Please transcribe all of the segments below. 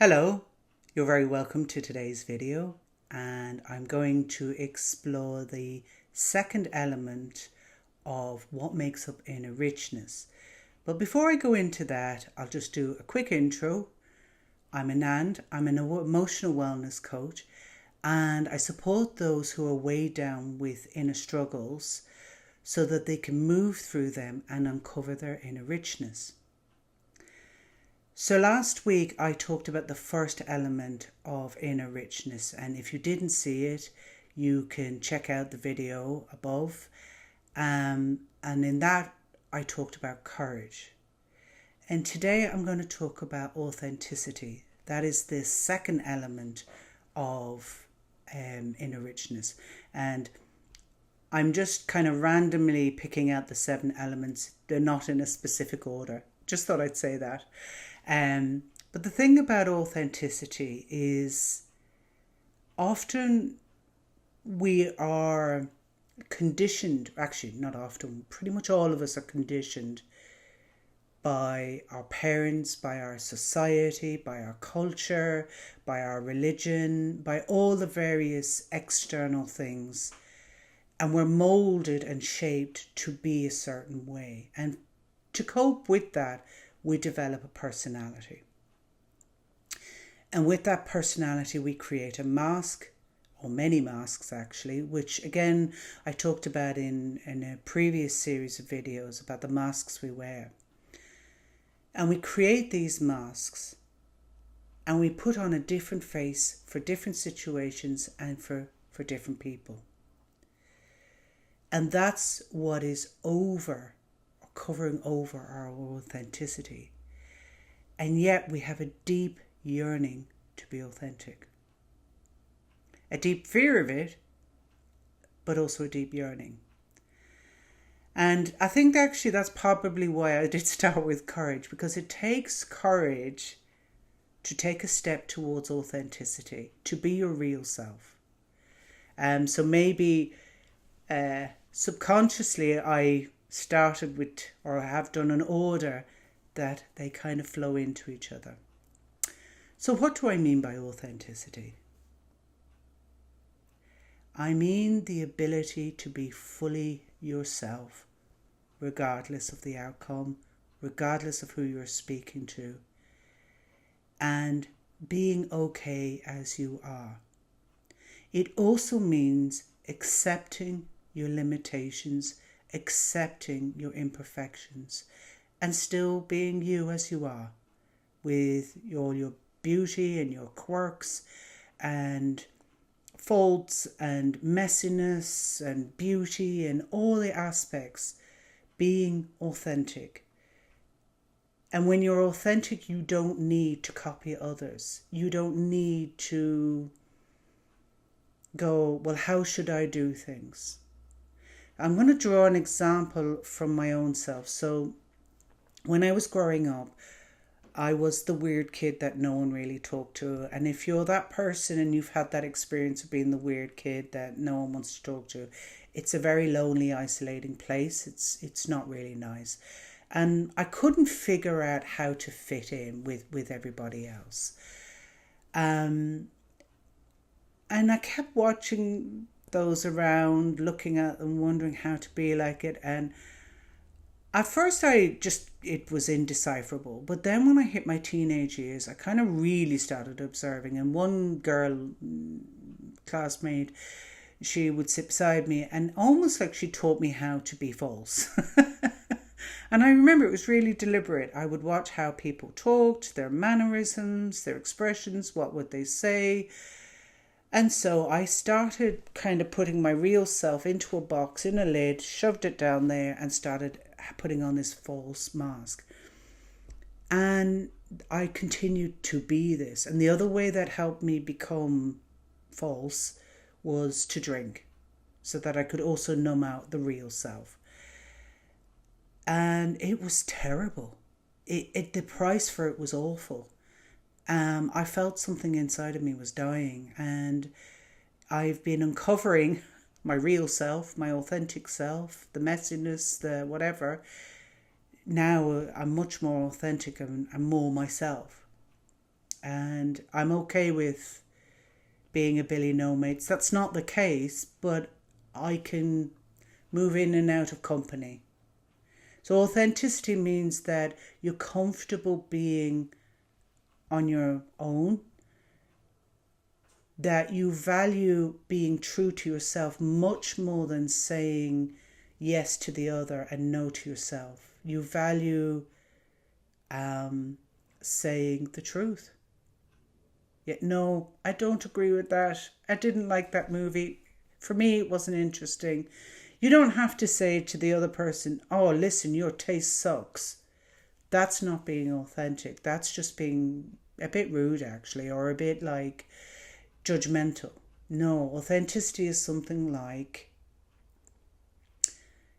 Hello, you're very welcome to today's video, and I'm going to explore the second element of what makes up inner richness. But before I go into that, I'll just do a quick intro. I'm Anand, I'm an emotional wellness coach, and I support those who are weighed down with inner struggles so that they can move through them and uncover their inner richness. So last week I talked about the first element of inner richness, and if you didn't see it, you can check out the video above. And in that I talked about courage. And today I'm going to talk about authenticity. That is the second element of inner richness. And I'm just kind of randomly picking out the 7 elements. They're not in a specific order. Just thought I'd say that. But the thing about authenticity is often we are conditioned, actually not often, pretty much all of us are conditioned by our parents, by our society, by our culture, by our religion, by all the various external things. And we're molded and shaped to be a certain way. And to cope with that, we develop a personality. And with that personality, we create a mask, or many masks actually, which again, I talked about in a previous series of videos about the masks we wear. And we create these masks and we put on a different face for different situations and for different people. And that's what is covering over our authenticity. And yet we have a deep yearning to be authentic. A deep fear of it, but also a deep yearning. And I think actually that's probably why I did start with courage, because it takes courage to take a step towards authenticity, to be your real self. So maybe subconsciously I started with, or have done an order that they kind of flow into each other. So what do I mean by authenticity? I mean the ability to be fully yourself, regardless of the outcome, regardless of who you're speaking to, and being okay as you are. It also means accepting your limitations, accepting your imperfections, and still being you as you are, with all your beauty and your quirks and faults and messiness and beauty and all the aspects, being authentic. And when you're authentic, you don't need to copy others. You don't need to go, well, how should I do things? I'm going to draw an example from my own self. So when I was growing up, I was the weird kid that no one really talked to. And if you're that person and you've had that experience of being the weird kid that no one wants to talk to, it's a very lonely, isolating place. It's not really nice. And I couldn't figure out how to fit in with everybody else. And I kept watching those around, looking at them, wondering how to be like it. And at first it was indecipherable. But then when I hit my teenage years, I kind of really started observing. And one girl, classmate, she would sit beside me and almost like she taught me how to be false. And I remember it was really deliberate. I would watch how people talked, their mannerisms, their expressions, what would they say. And so I started kind of putting my real self into a box, in a lid, shoved it down there and started putting on this false mask. And I continued to be this. And the other way that helped me become false was to drink, so that I could also numb out the real self. And it was terrible. The price for it was awful. I felt something inside of me was dying, and I've been uncovering my real self, my authentic self, the messiness, the whatever. Now I'm much more authentic and more myself. And I'm okay with being a Billy No Mates. That's not the case, but I can move in and out of company. So authenticity means that you're comfortable being on your own, that you value being true to yourself much more than saying yes to the other and no to yourself. You value saying the truth. Yet, no, I don't agree with that. I didn't like that movie. For me, it wasn't interesting. You don't have to say to the other person, oh, listen, your taste sucks. That's not being authentic. That's just being a bit rude, actually, or a bit like judgmental. No, authenticity is something like,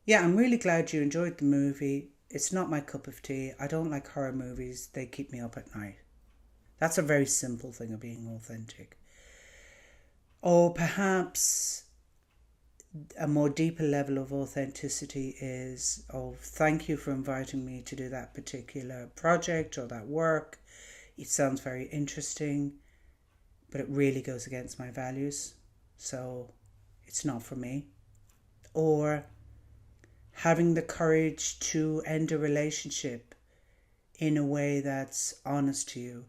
yeah, I'm really glad you enjoyed the movie. It's not my cup of tea. I don't like horror movies. They keep me up at night. That's a very simple thing of being authentic. Or perhaps a more deeper level of authenticity is, oh, thank you for inviting me to do that particular project or that work. It sounds very interesting, but it really goes against my values, so it's not for me. Or having the courage to end a relationship in a way that's honest to you,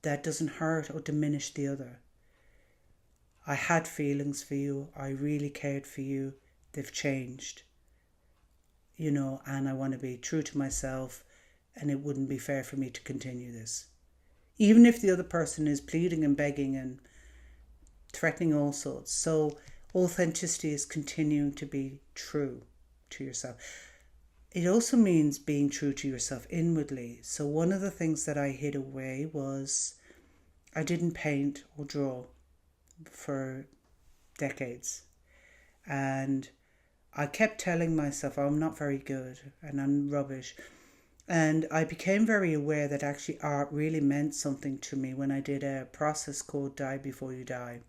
that doesn't hurt or diminish the other. I had feelings for you. I really cared for you. They've changed, and I want to be true to myself, and it wouldn't be fair for me to continue this. Even if the other person is pleading and begging and threatening all sorts. So authenticity is continuing to be true to yourself. It also means being true to yourself inwardly. So one of the things that I hid away was I didn't paint or draw for decades. And I kept telling myself, oh, I'm not very good and I'm rubbish. And I became very aware that actually art really meant something to me when I did a process called Die Before You Die.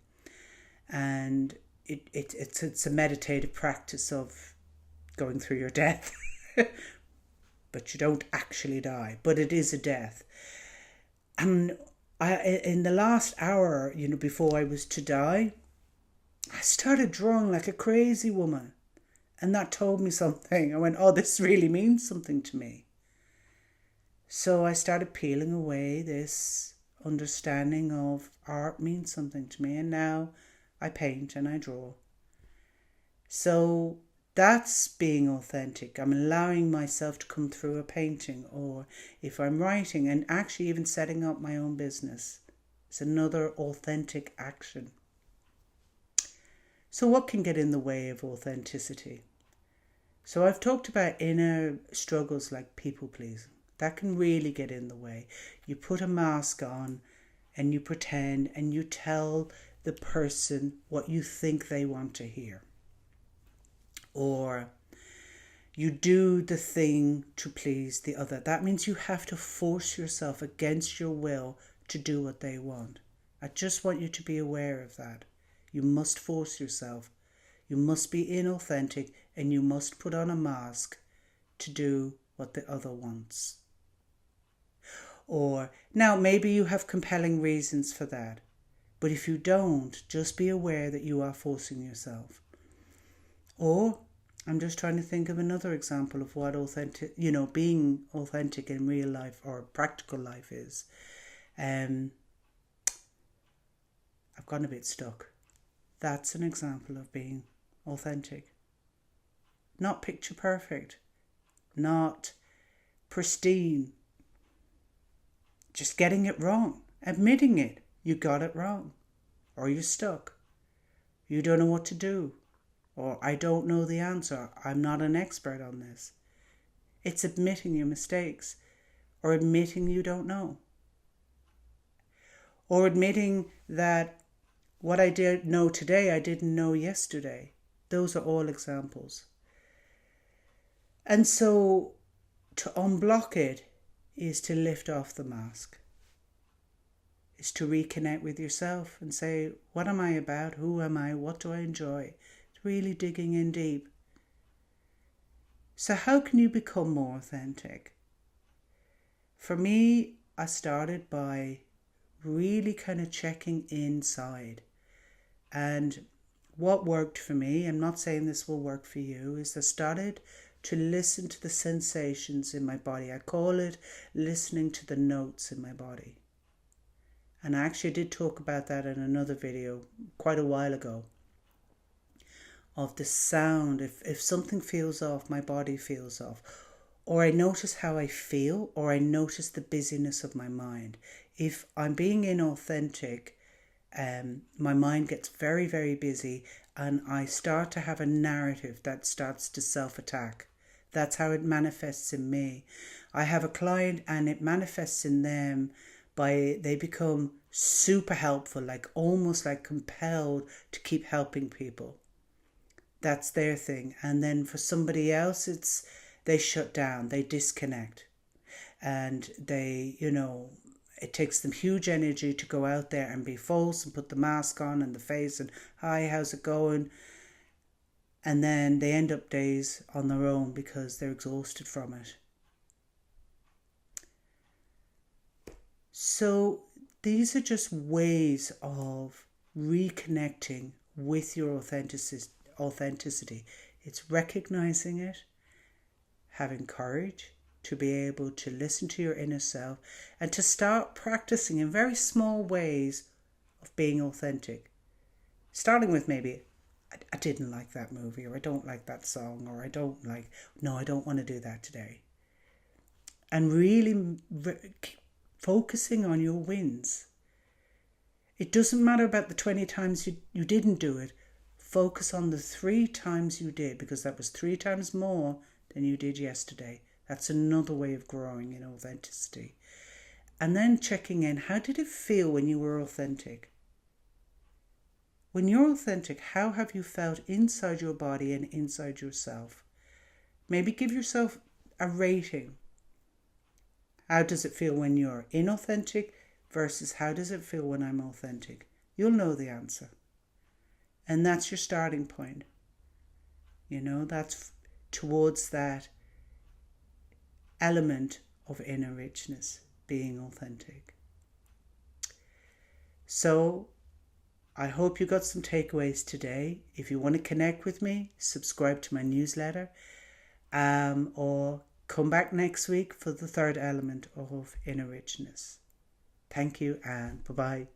And it's a meditative practice of going through your death. But you don't actually die, but it is a death. And in the last hour, before I was to die, I started drawing like a crazy woman. And that told me something. I went, oh, this really means something to me. So I started peeling away this understanding of art means something to me. And now I paint and I draw. So that's being authentic. I'm allowing myself to come through a painting, or if I'm writing and actually even setting up my own business. It's another authentic action. So what can get in the way of authenticity? So I've talked about inner struggles like people pleasing. That can really get in the way. You put a mask on and you pretend and you tell the person what you think they want to hear. Or you do the thing to please the other. That means you have to force yourself against your will to do what they want. I just want you to be aware of that. You must force yourself. You must be inauthentic and you must put on a mask to do what the other wants. Or now maybe you have compelling reasons for that. But if you don't, just be aware that you are forcing yourself. Or I'm just trying to think of another example of what being authentic in real life or practical life is. I've gotten a bit stuck. That's an example of being authentic. Not picture perfect. Not pristine. Just getting it wrong. Admitting it. You got it wrong. Or you're stuck. You don't know what to do. Or I don't know the answer. I'm not an expert on this. It's admitting your mistakes. Or admitting you don't know. Or admitting that what I did know today, I didn't know yesterday. Those are all examples. And so to unblock it is to lift off the mask. Is to reconnect with yourself and say, what am I about? Who am I? What do I enjoy? It's really digging in deep. So how can you become more authentic? For me, I started by really kind of checking inside. And what worked for me, I'm not saying this will work for you, is I started to listen to the sensations in my body. I call it listening to the notes in my body. And I actually did talk about that in another video quite a while ago. Of the sound, if something feels off, my body feels off. Or I notice how I feel, or I notice the busyness of my mind. If I'm being inauthentic, my mind gets very, very busy, and I start to have a narrative that starts to self-attack. That's how it manifests in me. I have a client and it manifests in them by they become super helpful, like almost like compelled to keep helping people. That's their thing. And then for somebody else, it's they shut down, they disconnect, and they, it takes them huge energy to go out there and be false and put the mask on and the face and, hi, how's it going? And then they end up days on their own because they're exhausted from it. So these are just ways of reconnecting with your authenticity. It's recognizing it, having courage to be able to listen to your inner self, and to start practicing in very small ways of being authentic. Starting with maybe, I didn't like that movie, or I don't like that song, or I don't want to do that today. And really focusing on your wins. It doesn't matter about the 20 times you didn't do it. Focus on the 3 times you did, because that was 3 times more than you did yesterday. That's another way of growing in authenticity. And then checking in, how did it feel when you were authentic? When you're authentic, how have you felt inside your body and inside yourself? Maybe give yourself a rating. How does it feel when you're inauthentic versus how does it feel when I'm authentic? You'll know the answer. And that's your starting point. That's towards that element of inner richness, being authentic. So I hope you got some takeaways today. If you want to connect with me, subscribe to my newsletter, or come back next week for the 3rd element of inner richness. Thank you, and bye-bye.